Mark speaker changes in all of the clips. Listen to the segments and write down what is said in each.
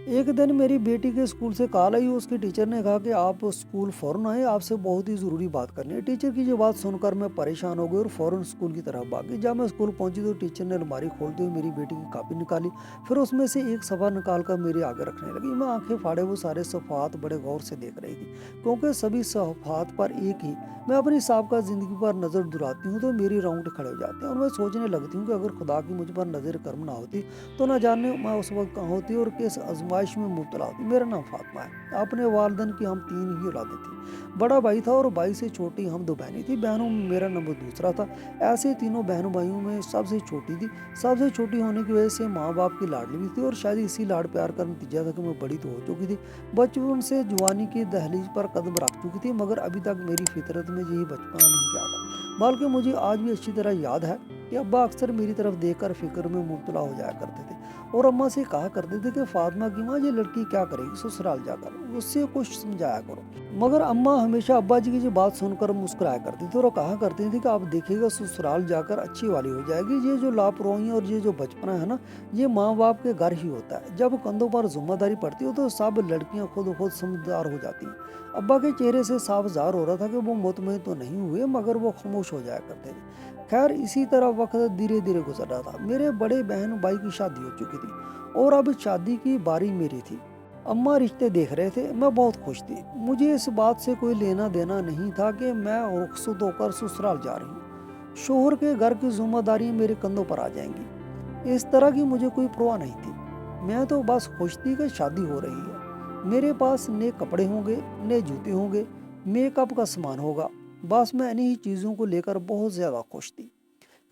Speaker 1: एक दिन मेरी बेटी के स्कूल से कॉल आई। उसके टीचर ने कहा कि आप स्कूल फ़ौरन आए, आपसे बहुत ही ज़रूरी बात करनी है। टीचर की ये बात सुनकर मैं परेशान हो गई और फ़ौरन स्कूल की तरफ भागी। जब मैं स्कूल पहुंची तो टीचर ने अलमारी खोलते हुए मेरी बेटी की कापी निकाली, फिर उसमें से एक सफ़ा निकाल कर मेरे आगे रखने लगी। मैं आंखें फाड़े वो सारे सफ़ात बड़े गौर से देख रही थी, क्योंकि सभी सफ़ात पर एक ही मैं अपनी साबका ज़िंदगी पर नज़र दुराती हूँ तो मेरी रोंगटे खड़े हो जाते हैं और मैं सोचने लगती हूँ कि अगर खुदा की मुझ पर नज़र कर्म ना होती तो ना जाने मैं उस वक्त कहाँ होती और किस आजमाइश में मुब्तला होती। मेरा नाम फातिमा है। अपने वालिदैन की हम 3 ही औलादें थी। बड़ा भाई था और भाई से छोटी हम 2 बहनें थी। बहनों में मेरा नंबर दूसरा था। ऐसे तीनों बहनों भाइयों में सबसे छोटी थी। सबसे छोटी होने की वजह से माँ बाप की लाडली भी थी और शायद इसी लाड प्यार का नतीजा था कि मैं बड़ी तो हो चुकी थी। बचपन से जवानी की दहलीज पर कदम रख चुकी थी, मगर अभी तक मेरी फितरत में यही बचपना नहीं गया था। बल्कि मुझे आज भी अच्छी तरह याद है कि अब्बा अक्सर मेरी तरफ देखकर फिक्र में मुब्तला हो जाया करते थे और अम्मा से कहा करते थे कि फातिमा की माँ, ये लड़की क्या करेगी ससुराल जाकर, उससे कुछ समझाया करो। मगर अम्मा हमेशा अब्बा जी की ये बात सुनकर मुस्कुराया करती थी और कहा करती थी कि आप देखिएगा ससुराल जाकर अच्छी वाली हो जाएगी। ये जो लापरवाही और ये जो बचपना है ना, ये माँ बाप के घर ही होता है। जब कंधों पर जिम्मेदारी पड़ती हो तो सब लड़कियां खुद खुद समझदार हो जाती हैं। अब्बा के चेहरे से साफ ज़ाहिर हो रहा था कि वो मुतमईन तो नहीं हुए, मगर वो खामोश हो जाया करते थे। खैर, इसी तरह वक्त धीरे धीरे गुजर रहा था। मेरे बड़े बहन भाई की शादी हो चुकी थी और अब शादी की बारी मेरी थी। अम्मा रिश्ते देख रहे थे। मैं बहुत खुश थी। मुझे इस बात से कोई लेना देना नहीं था कि मैं रुखसत होकर ससुराल जा रही हूँ। शोहर के घर की जिम्मेदारी मेरे कंधों पर आ जाएंगी, इस तरह की मुझे कोई परवाह नहीं थी। मैं तो बस खुश थी कि शादी हो रही है। मेरे पास नए कपड़े होंगे, नए जूते होंगे, मेकअप का सामान होगा। बस मैं इन्हीं ही चीज़ों को लेकर बहुत ज़्यादा खुश थी।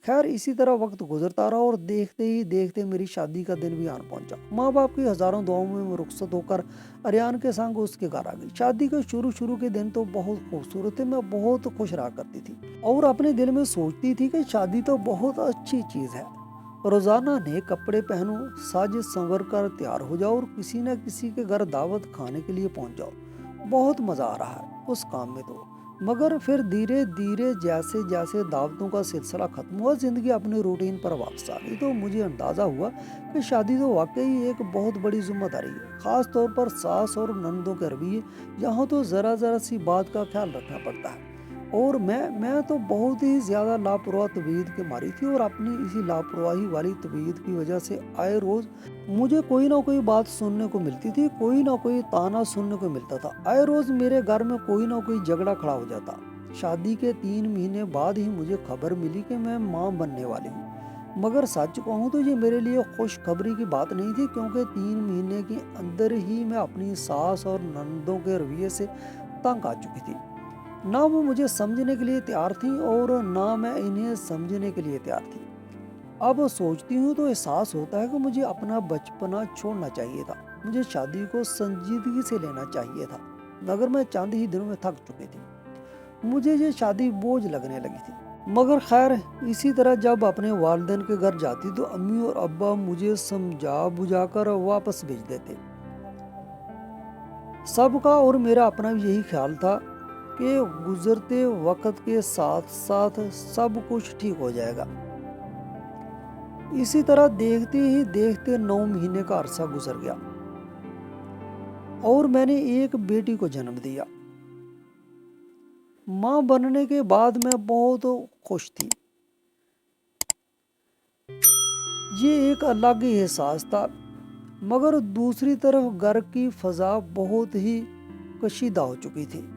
Speaker 1: खैर, इसी तरह वक्त गुजरता रहा और देखते ही देखते मेरी शादी का दिन भी आन पहुंचा। माँ बाप की हजारों दुआओं में मैं रुखसत होकर अरियान के संग उसके घर आ गई। शादी के शुरू के दिन तो बहुत खूबसूरत थे। मैं बहुत खुश रहा करती थी और अपने दिल में सोचती थी कि शादी तो बहुत अच्छी चीज़ है। रोजाना नए कपड़े पहनो, साज संवर कर तैयार हो जाओ और किसी न किसी के घर दावत खाने के लिए पहुंच जाओ। बहुत मजा आ रहा है उस काम में तो। मगर फिर धीरे धीरे जैसे जैसे दावतों का सिलसिला खत्म हुआ, जिंदगी अपने रूटीन पर वापस आ गई, तो मुझे अंदाजा हुआ कि शादी तो वाकई एक बहुत बड़ी जिम्मेदारी है। खास तौर पर सास और ननदों के रवैये, यहाँ तो जरा जरा सी बात का ख्याल रखना पड़ता है। और मैं तो बहुत ही ज़्यादा लापरवाह तबीयत की मारी थी और अपनी इसी लापरवाही वाली तबीयत की वजह से आए रोज़ मुझे कोई ना कोई बात सुनने को मिलती थी, कोई ना कोई ताना सुनने को मिलता था। आए रोज़ मेरे घर में कोई ना कोई झगड़ा खड़ा हो जाता। शादी के 3 महीने बाद ही मुझे खबर मिली कि मैं माँ बनने वाली हूँ। मगर सच कहूँ तो ये मेरे लिए खुशखबरी की बात नहीं थी, क्योंकि 3 महीने के अंदर ही मैं अपनी सास और ननदों के रवैये से तंग आ चुकी थी। ना वो मुझे समझने के लिए तैयार थी और ना मैं इन्हें समझने के लिए तैयार थी। अब सोचती हूँ तो एहसास होता है कि मुझे अपना बचपना छोड़ना चाहिए था। मुझे शादी को संजीदगी से लेना चाहिए था, मगर मैं चंद ही दिनों में थक चुकी थी। मुझे ये शादी बोझ लगने लगी थी। मगर खैर, इसी तरह जब अपने वालिदैन के घर जाती तो अम्मी और अब्बा मुझे समझा बुझाकर वापस भेज देते। सबका और मेरा अपना भी यही ख्याल था कि गुजरते वक्त के साथ साथ सब कुछ ठीक हो जाएगा। इसी तरह देखते ही देखते 9 महीने का अरसा गुजर गया और मैंने एक बेटी को जन्म दिया। माँ बनने के बाद मैं बहुत खुश थी। ये एक अलग ही एहसास था। मगर दूसरी तरफ घर की फजा बहुत ही कशीदा हो चुकी थी।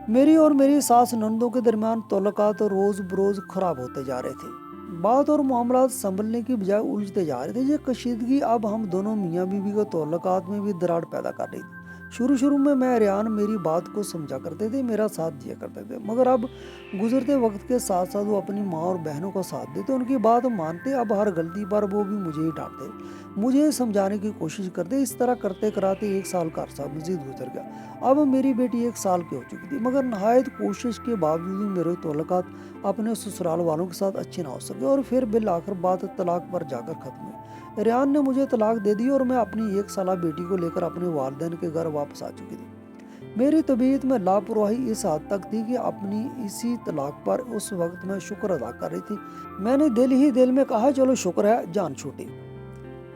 Speaker 1: मेरी और मेरी सास नंदों के दरमियान तल्लुकात रोज बरोज खराब होते जा रहे थे। बात और मामलात संभलने की बजाय उलझते जा रहे थे। ये कशीदगी अब हम दोनों मियाँ बीवी के तल्लुकात में भी दरार पैदा कर रही थी। शुरू में मैं रियान मेरी बात को समझा करते थे, मेरा साथ दिया करते थे, मगर अब गुजरते वक्त के साथ साथ वो अपनी माँ और बहनों का साथ देते, उनकी बात मानते। अब हर गलती पर वो भी मुझे ही डांटते, मुझे समझाने की कोशिश करते। इस तरह करते कराते 1 साल का अरसा मजीद गुजर गया। अब मेरी बेटी 1 साल की हो चुकी थी, मगर नहायत कोशिश के बावजूद भी मेरे तल्लुकात अपने ससुराल वालों के साथ अच्छे ना हो सके और फिर बिल आखिर बात तलाक पर जाकर खत्म हुई। रियान ने मुझे तलाक दे दी और मैं अपनी 1 साला बेटी को लेकर अपने वालिदैन के घर वापस आ चुकी थी। मेरी तबीयत में लापरवाही इस हद तक थी कि अपनी इसी तलाक पर उस वक्त मैं शुक्र अदा कर रही थी। मैंने दिल ही दिल में कहा, चलो शुक्र है जान छूटी।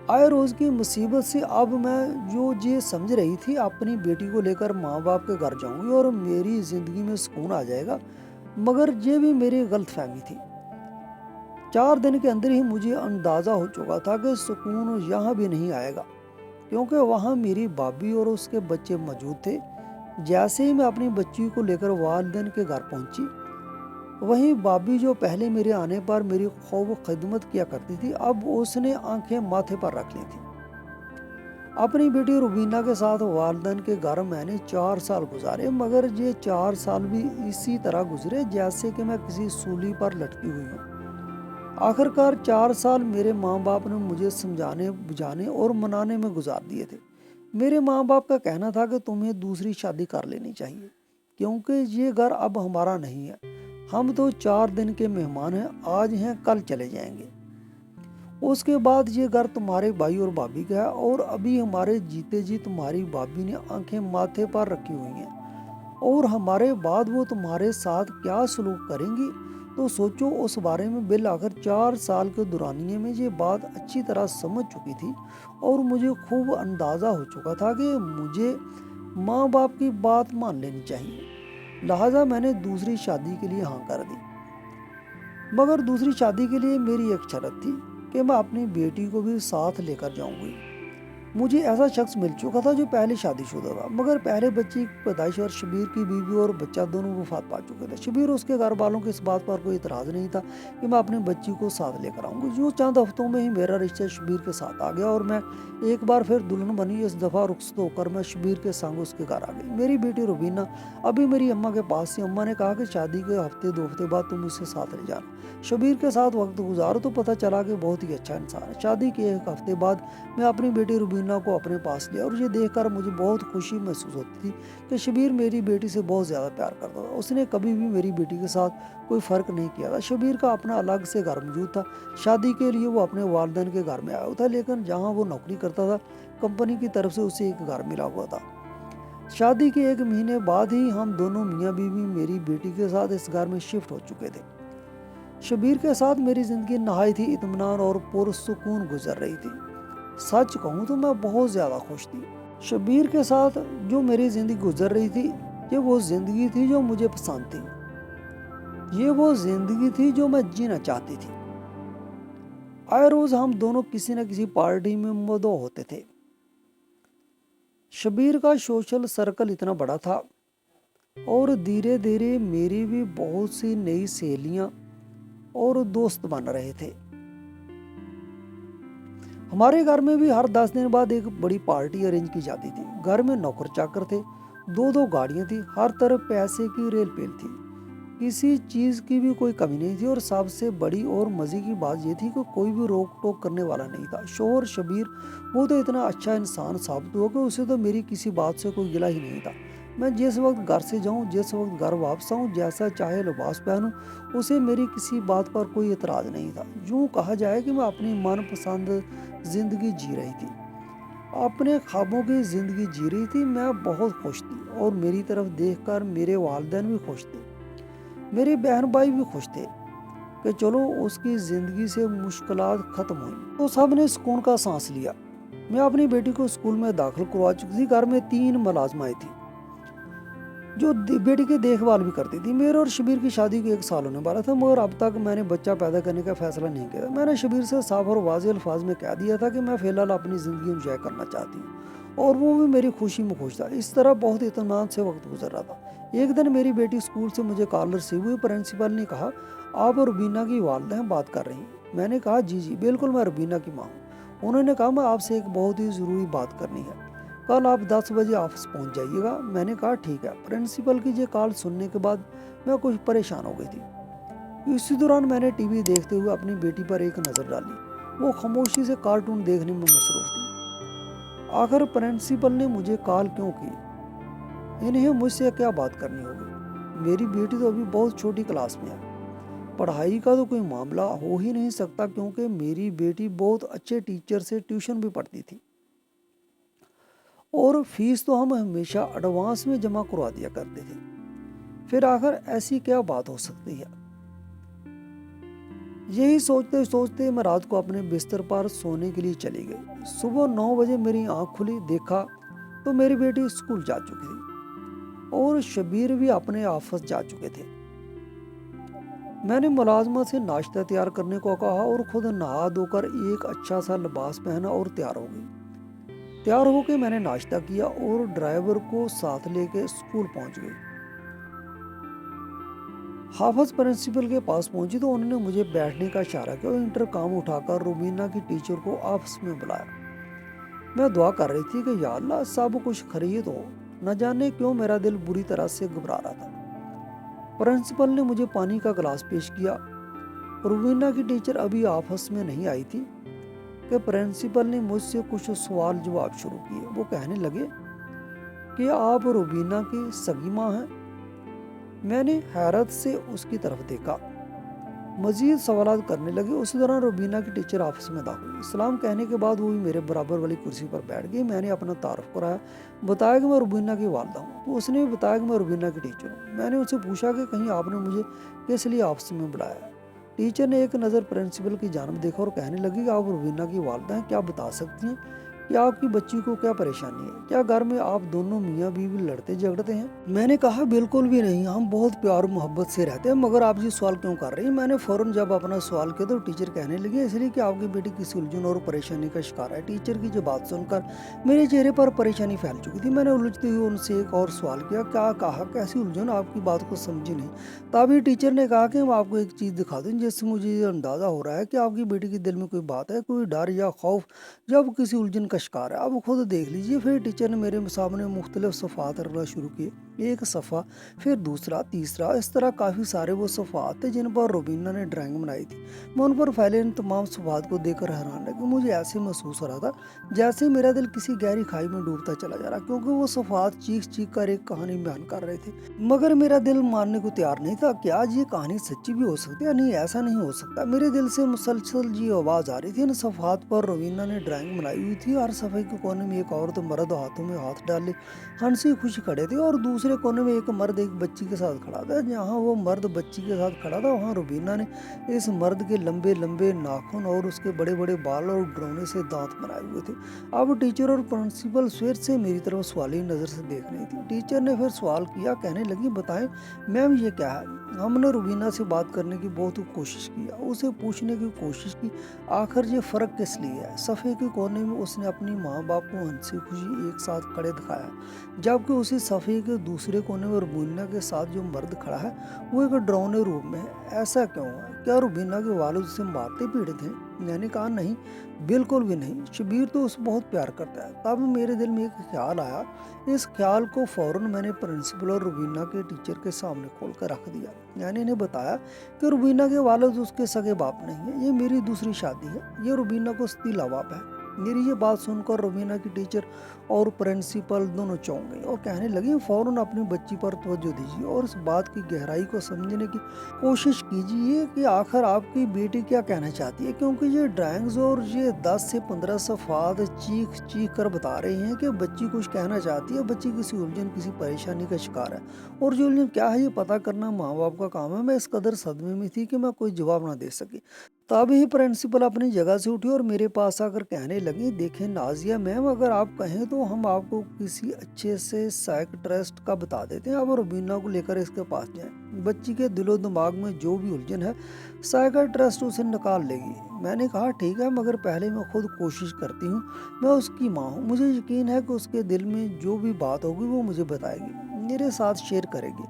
Speaker 1: आए रोज़ की मुसीबत से अब मैं जो ये समझ रही थी अपनी बेटी को लेकर माँ बाप के घर जाऊंगी और मेरी ज़िंदगी में सुकून आ जाएगा, मगर ये भी मेरी गलतफहमी थी। 4 दिन के अंदर ही मुझे अंदाज़ा हो चुका था कि सुकून यहाँ भी नहीं आएगा, क्योंकि वहाँ मेरी भाभी और उसके बच्चे मौजूद थे। जैसे ही मैं अपनी बच्ची को लेकर वालिदैन के घर पहुंची, वहीं भाभी जो पहले मेरे आने पर मेरी खूब खिदमत किया करती थी, अब उसने आंखें माथे पर रख ली थी। अपनी बेटी रुबीना के साथ वालिदैन के घर मैंने 4 साल गुजारे, मगर ये 4 साल भी इसी तरह गुजरे जैसे कि मैं किसी सूली पर लटकी हुई हूँ। आखिरकार 4 साल मेरे माँ बाप ने मुझे समझाने बुझाने और मनाने में गुजार दिए थे। मेरे माँ बाप का कहना था कि तुम्हें दूसरी शादी कर लेनी चाहिए, क्योंकि ये घर अब हमारा नहीं है। हम तो 4 दिन के मेहमान हैं, आज हैं कल चले जाएंगे। उसके बाद ये घर तुम्हारे भाई और भाभी का है और अभी हमारे जीते जी तुम्हारी भाभी ने आंखें माथे पर रखी हुई हैं और हमारे बाद वो तुम्हारे साथ क्या सलूक करेंगी तो सोचो उस बारे में। बिल आखिर 4 साल के दौरानिए में ये बात अच्छी तरह समझ चुकी थी और मुझे खूब अंदाज़ा हो चुका था कि मुझे माँ बाप की बात मान लेनी चाहिए। लिहाजा मैंने दूसरी शादी के लिए हाँ कर दी, मगर दूसरी शादी के लिए मेरी एक शर्त थी कि मैं अपनी बेटी को भी साथ लेकर जाऊंगी। मुझे ऐसा शख्स मिल चुका था जो पहले शादीशुदा था, मगर पहले बच्चे की पैदाइश और शबीर की बीवी और बच्चा दोनों वफात पा चुके थे। शबीर और उसके घर वालों के इस बात पर कोई इतराज़ नहीं था कि मैं अपनी बच्ची को साथ लेकर आऊँगी। जो चंद हफ्तों में ही मेरा रिश्ता शबीर के साथ आ गया और मैं एक बार फिर दुल्हन बनी। इस दफ़ा रुखसत होकर मैं शबीर के संग उसके घर आ गई। मेरी बेटी रुबीना अभी मेरी अम्मा के पास थी। अम्मा ने कहा कि शादी के हफ्ते 2 हफ्ते बाद तुम उसके साथ ले जाना, शबीर के साथ वक्त गुजारो तो पता चला कि बहुत ही अच्छा इंसान है। शादी के 1 हफ्ते बाद मैं अपनी बेटी रुबीना को अपने पास लिया और ये देखकर मुझे बहुत खुशी महसूस होती थी कि शबीर मेरी बेटी से बहुत ज़्यादा प्यार करता था। उसने कभी भी मेरी बेटी के साथ कोई फ़र्क नहीं किया था। शबीर का अपना अलग से घर मौजूद था। शादी के लिए वो अपने वालिदैन के घर में आया था, लेकिन जहाँ वो नौकरी करता था कंपनी की तरफ से उसे एक घर मिला हुआ था। शादी के 1 महीने बाद ही हम दोनों मियाँ बीवी मेरी बेटी के साथ इस घर में शिफ्ट हो चुके थे। शबीर के साथ मेरी ज़िंदगी नहायत ही इत्मीनान और पुरसुकून गुजर रही थी। सच कहूँ तो मैं बहुत ज़्यादा खुश थी। शबीर के साथ जो मेरी ज़िंदगी गुजर रही थी, ये वो ज़िंदगी थी जो मुझे पसंद थी। ये वो ज़िंदगी थी जो मैं जीना चाहती थी। आए रोज़ हम दोनों किसी न किसी पार्टी में मदो होते थे। शबीर का सोशल सर्कल इतना बड़ा था और धीरे धीरे मेरी भी बहुत सी नई सहेलियाँ और दोस्त बन रहे थे। हमारे घर में भी हर 10 दिन बाद एक बड़ी पार्टी अरेंज की जाती थी। घर में नौकर चाकर थे, 2-2 गाड़ियां थी, हर तरफ पैसे की रेल पेल थी, किसी चीज़ की भी कोई कमी नहीं थी। और सबसे बड़ी और मज़े की बात यह थी कि कोई भी रोक टोक करने वाला नहीं था। शोहर शबीर वो तो इतना अच्छा इंसान साबित हुआ कि उसे तो मेरी किसी बात से कोई गिला ही नहीं था। मैं जिस वक्त घर से जाऊं, जिस वक्त घर वापस आऊं, जैसा चाहे लिबास पहनूं, उसे मेरी किसी बात पर कोई इतराज़ नहीं था। यूँ कहा जाए कि मैं अपनी मनपसंद ज़िंदगी जी रही थी, अपने ख्वाबों की ज़िंदगी जी रही थी। मैं बहुत खुश थी और मेरी तरफ देखकर मेरे वालिदैन भी खुश थे, मेरे बहन भाई भी खुश थे कि चलो उसकी ज़िंदगी से मुश्किलात ख़त्म हुई। तो सब ने सुकून का सांस लिया। मैं अपनी बेटी को स्कूल में दाखिल करवा चुकी थी। घर में 3 मुलाजमाएँ थीं जो बेटी की देखभाल भी करती थी। मेरे और शबीर की शादी को 1 साल होने वाला था, मगर अब तक मैंने बच्चा पैदा करने का फैसला नहीं किया। मैंने शबीर से साफ और वाज़ेह अल्फाज में कह दिया था कि मैं फ़िलहाल अपनी ज़िंदगी एंजॉय करना चाहती हूँ और वो भी मेरी खुशी में खुश था। इस तरह बहुत इत्मीनान से वक्त गुजर रहा था। एक दिन मेरी बेटी स्कूल से मुझे कॉल रिसीव हुई। प्रिंसिपल ने कहा, आप रुबीना की वालिदा बात कर रही हैं? मैंने कहा, जी जी बिल्कुल, मैं रुबीना की माँ हूँ। उन्होंने कहा, मैं आपसे एक बहुत ही ज़रूरी बात करनी है, कल आप 10 बजे ऑफिस पहुंच जाइएगा। मैंने कहा, ठीक है। प्रिंसिपल की ये कॉल सुनने के बाद मैं कुछ परेशान हो गई थी। इसी दौरान मैंने टीवी देखते हुए अपनी बेटी पर एक नज़र डाली। वो खामोशी से कार्टून देखने में मसरूफ थी। आखिर प्रिंसिपल ने मुझे कॉल क्यों की? इन्हें मुझसे क्या बात करनी होगी? मेरी बेटी तो अभी बहुत छोटी क्लास में है, पढ़ाई का तो कोई मामला हो ही नहीं सकता, क्योंकि मेरी बेटी बहुत अच्छे टीचर से ट्यूशन भी पढ़ती थी और फीस तो हम हमेशा एडवांस में जमा करवा दिया करते थे। फिर आखिर ऐसी क्या बात हो सकती है? यही सोचते सोचते मैं रात को अपने बिस्तर पर सोने के लिए चली गई। सुबह 9 बजे मेरी आँख खुली, देखा तो मेरी बेटी स्कूल जा चुकी थी और शब्बीर भी अपने ऑफिस जा चुके थे। मैंने मुलाजमा से नाश्ता तैयार करने को कहा और खुद नहा धोकर एक अच्छा सा लिबास पहना और तैयार हो गई। तैयार होकर मैंने नाश्ता किया और ड्राइवर को साथ लेके स्कूल पहुंच गई। हाफिज प्रिंसिपल के पास पहुंची तो उन्होंने मुझे बैठने का इशारा किया और इंटरकॉम उठाकर रुबीना की टीचर को ऑफिस में बुलाया। मैं दुआ कर रही थी कि या अल्लाह सब कुछ खैरियत हो। न जाने क्यों मेरा दिल बुरी तरह से घबरा रहा था। प्रिंसिपल ने मुझे पानी का गिलास पेश किया। रुबीना की टीचर अभी ऑफिस में नहीं आई थी कि प्रिंसिपल ने मुझसे कुछ सवाल जवाब शुरू किए। वो कहने लगे कि आप रुबीना की सगी माँ हैं। मैंने हैरत से उसकी तरफ देखा। मजीद सवाल करने लगे। उसी दौरान रुबीना की टीचर ऑफिस में दाखिल हुई। सलाम कहने के बाद वो भी मेरे बराबर वाली कुर्सी पर बैठ गई। मैंने अपना तारुफ कराया, बताया कि मैं रुबीना की वालदा हूँ। तो उसने भी बताया कि मैं रुबीना की टीचर हूँ। मैंने उनसे पूछा कि कहीं आपने मुझे किस लिए ऑफिस में बुलाया। टीचर ने एक नज़र प्रिंसिपल की जानब देखा और कहने लगी कि आप रुबीना की वालदा हैं, क्या बता सकती हैं कि आपकी बच्ची को क्या परेशानी है? क्या घर में आप दोनों मियाँ बीवी लड़ते झगड़ते हैं? मैंने कहा बिल्कुल भी नहीं, हम बहुत प्यार मोहब्बत से रहते हैं। मगर आप ये सवाल क्यों कर रही हैं? मैंने फौरन जब अपना सवाल किया तो टीचर कहने लगी इसलिए कि आपकी बेटी किसी उलझन और परेशानी का शिकार है। टीचर की जो बात सुनकर मेरे चेहरे पर परेशानी फैल चुकी थी। मैंने उलझते हुए उनसे एक और सवाल किया, क्या कहा? कैसी उलझन? आपकी बात को समझी नहीं। तभी टीचर ने कहा कि हम आपको एक चीज़ दिखा दूँ जिससे मुझे ये अंदाज़ा हो रहा है कि आपकी बेटी के दिल में कोई बात है, कोई डर या खौफ, जब किसी उलझन का शिकार है। अब खुद देख लीजिए। फिर टीचर ने मेरे सामने मुख्तलिफ सफ़ात रखना शुरू किए। एक सफ़ा, फिर दूसरा, तीसरा, इस तरह काफ़ी सारे वो सफ़ात थे जिन पर रुबीना ने ड्राइंग बनाई थी। मैं उन पर फैले इन तमाम सफ़ात को देखकर हैरान लगा। मुझे ऐसे महसूस हो रहा था जैसे मेरा दिल किसी गहरी खाई में डूबता चला जा रहा, क्योंकि वो सफ़ात चीख चीख कर एक कहानी बयान कर रहे थे। मगर मेरा दिल मानने को तैयार नहीं था। क्या ये कहानी सच्ची भी हो सकती है? नहीं, ऐसा नहीं हो सकता। मेरे दिल से मुसलसल जी आवाज़ आ रही थी। इन सफ़ात पर रुबीना ने ड्राइंग बनाई हुई थी। हर सफ़े के कोने में एक औरत मर्द हाथों में हाथ डाले हंसी खुशी खड़े थे और दूसरे कोने में एक मर्द एक बच्ची के साथ खड़ा था। जहाँ वो मर्द बच्ची के साथ खड़ा था वहाँ रुबीना ने इस मर्द के लंबे लंबे नाखून और उसके बड़े बड़े बाल और डरौने से दांत बनाए हुए थे। अब टीचर और प्रिंसिपल फिर से मेरी तरफ सवाली नज़र से देख रही थी। टीचर ने फिर सवाल किया, कहने लगी बताएं मैम ये क्या है? हमने रुबीना से बात करने की बहुत कोशिश की, उसे पूछने की कोशिश की आखिर ये फ़र्क किस लिए है। सफ़े के कोने में उसने अपनी माँ बाप को हंसी खुशी एक साथ खड़े दिखाया, जबकि उसी सफ़े के दूसरे कोने में रुबीना के साथ जो मर्द खड़ा है वो एक डरावने रूप में है। ऐसा क्यों है? क्या रुबीना के वालिद उसे मारते पीड़ित हैं? मैंने कहा नहीं, बिल्कुल भी नहीं। शब्बीर तो उसे बहुत प्यार करता है। तब मेरे दिल में एक ख्याल आया। इस ख्याल को फ़ौरन मैंने प्रिंसिपल और रुबीना के टीचर के सामने खोल कर रख दिया। मैंने इन्हें बताया कि रुबीना के वालिद उसके सगे बाप नहीं है, ये मेरी दूसरी शादी है, ये रुबीना को सतीला बाप है। मेरी ये बात सुनकर रुबीना की टीचर और प्रिंसिपल दोनों चौंक गए और कहने लगी फ़ौरन अपनी बच्ची पर तवज्जो दीजिए और इस बात की गहराई को समझने की कोशिश कीजिए कि आखिर आपकी बेटी क्या कहना चाहती है, क्योंकि ये ड्राइंग्स और ये 10 से 15 सफ़ात चीख चीख कर बता रही हैं कि बच्ची कुछ कहना चाहती है, बच्ची किसी उलझन किसी परेशानी का शिकार है और जो उलझन क्या है ये पता करना माँ बाप का काम है। मैं इस कदर सदमे में थी कि मैं कोई जवाब ना दे सकी। तभी प्रिंसिपल अपनी जगह से उठी और मेरे पास आकर कहने लगी, देखें नाजिया मैम, अगर आप कहें तो हम आपको किसी अच्छे से साइकियाट्रिस्ट का बता देते हैं। अब रुबीना को लेकर इसके पास जाएं। बच्ची के दिलो दिमाग में जो भी उलझन है साइकियाट्रिस्ट उसे निकाल लेगी। मैंने कहा ठीक है, मगर पहले मैं खुद कोशिश करती हूँ। मैं उसकी माँ हूँ, मुझे यकीन है कि उसके दिल में जो भी बात होगी वो मुझे बताएगी, मेरे साथ शेयर करेगी।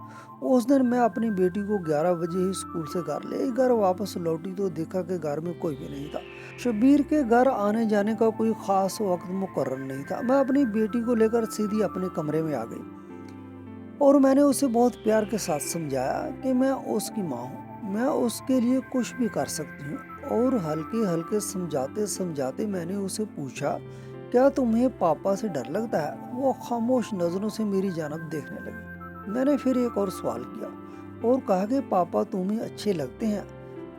Speaker 1: उस दिन मैं अपनी बेटी को 11 बजे ही स्कूल से घर ले आई। घर वापस लौटी तो देखा कि घर में कोई भी नहीं था। शब्बीर के घर आने जाने का कोई ख़ास वक्त मुकर्रर नहीं था। मैं अपनी बेटी को लेकर सीधी अपने कमरे में आ गई और मैंने उसे बहुत प्यार के साथ समझाया कि मैं उसकी माँ हूँ, मैं उसके लिए कुछ भी कर सकती हूँ। और हल्के हल्के समझाते समझाते मैंने उसे पूछा, क्या तुम्हें पापा से डर लगता है? वो खामोश नज़रों से मेरी जानब देखने लगी। मैंने फिर एक और सवाल किया और कहा कि पापा तुम्हें अच्छे लगते हैं?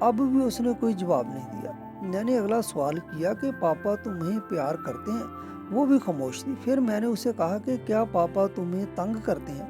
Speaker 1: अब भी उसने कोई जवाब नहीं दिया। मैंने अगला सवाल किया कि पापा तुम्हें प्यार करते हैं? वो भी खामोश थी। फिर मैंने उसे कहा कि क्या पापा तुम्हें तंग करते हैं?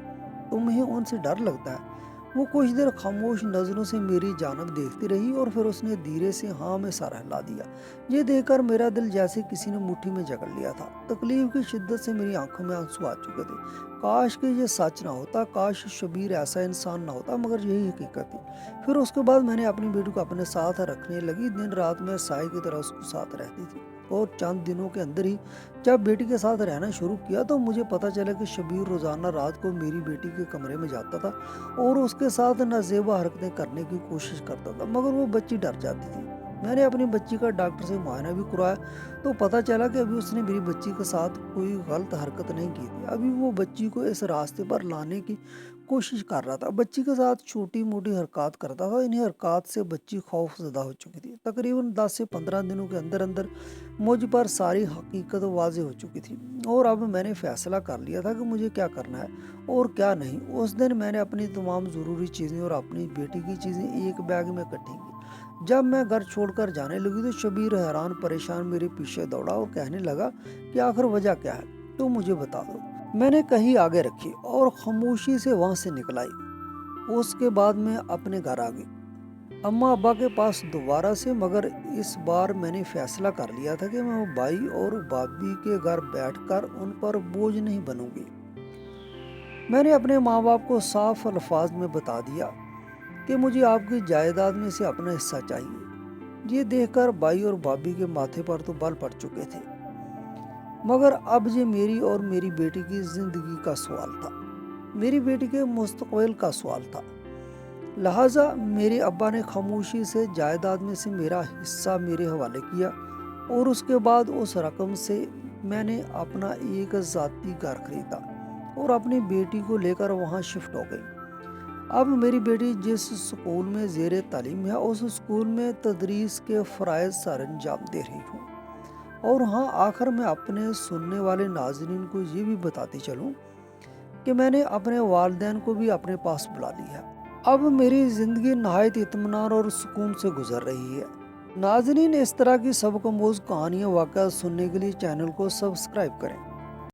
Speaker 1: तुम्हें उनसे डर लगता है? وہ کچھ دیر خاموش نظروں سے میری جانب دیکھتی رہی اور پھر اس نے دھیرے سے ہاں میں سر ہلا دیا۔ یہ دیکھ کر میرا دل جیسے کسی نے مٹھی میں جکڑ لیا تھا۔ تکلیف کی شدت سے میری آنکھوں میں آنسو آ چکے تھے۔ کاش کہ یہ سچ نہ ہوتا، کاش شبیر ایسا انسان نہ ہوتا، مگر یہی حقیقت تھی۔ پھر اس کے بعد میں نے اپنی بیٹی کو اپنے ساتھ رکھنے لگی۔ دن رات میں سائے کی طرح اس کو ساتھ رہتی تھی، اور چند دنوں کے اندر ہی جب بیٹی کے ساتھ رہنا شروع کیا تو مجھے پتہ چلا کہ شبیر روزانہ رات کو میری بیٹی کے کمرے میں جاتا تھا اور اس کے ساتھ نازیبا حرکتیں کرنے کی کوشش کرتا تھا، مگر وہ بچی ڈر جاتی تھی۔ میں نے اپنی بچی کا ڈاکٹر سے معائنہ بھی کرایا تو پتہ چلا کہ ابھی اس نے میری بچی کے ساتھ کوئی غلط حرکت نہیں کی تھی۔ ابھی وہ بچی کو اس راستے پر لانے کی کوشش کر رہا تھا، بچی کے ساتھ چھوٹی موٹی حرکات کرتا تھا۔ انہیں حرکات سے بچی خوف زدہ ہو چکی تھی۔ تقریباً 10 سے 15 دنوں کے اندر اندر مجھ پر ساری حقیقت واضح ہو چکی تھی، اور اب میں نے فیصلہ کر لیا تھا کہ مجھے کیا کرنا ہے اور کیا نہیں۔ اس دن میں نے اپنی تمام ضروری چیزیں اور اپنی بیٹی کی چیزیں ایک بیگ میں اکٹھی کی۔ جب میں گھر چھوڑ کر جانے لگی تو شبیر حیران پریشان میرے پیچھے دوڑا اور کہنے لگا کہ آخر وجہ کیا ہے، تو مجھے بتا دو۔ میں نے کہیں آگے رکھی اور خاموشی سے وہاں سے نکل آئی۔ اس کے بعد میں اپنے گھر آ گئی، اماں ابا کے پاس دوبارہ سے، مگر اس بار میں نے فیصلہ کر لیا تھا کہ میں بھائی اور بھابھی کے گھر بیٹھ کر ان پر بوجھ نہیں بنوں گی۔ میں نے اپنے ماں باپ کو صاف الفاظ میں بتا دیا کہ مجھے آپ کی جائیداد میں سے اپنا حصہ چاہیے۔ یہ دیکھ کر بھائی اور بھابھی کے ماتھے پر تو بال پڑ چکے تھے، مگر اب یہ میری اور میری بیٹی کی زندگی کا سوال تھا، میری بیٹی کے مستقبل کا سوال تھا۔ لہٰذا میرے ابا نے خاموشی سے جائیداد میں سے میرا حصہ میرے حوالے کیا، اور اس کے بعد اس رقم سے میں نے اپنا ایک ذاتی گھر خریدا اور اپنی بیٹی کو لے کر وہاں شفٹ ہو گئی۔ اب میری بیٹی جس اسکول میں زیر تعلیم ہے اس اسکول میں تدریس کے فرائض سر انجام دے رہی ہوں۔ اور ہاں، آخر میں اپنے سننے والے ناظرین کو یہ بھی بتاتی چلوں کہ میں نے اپنے والدین کو بھی اپنے پاس بلا لیا ہے۔ اب میری زندگی نہایت اطمینان اور سکون سے گزر رہی ہے۔ ناظرین، اس طرح کی سبق آموز کہانیاں واقعات سننے کے لیے چینل کو سبسکرائب کریں۔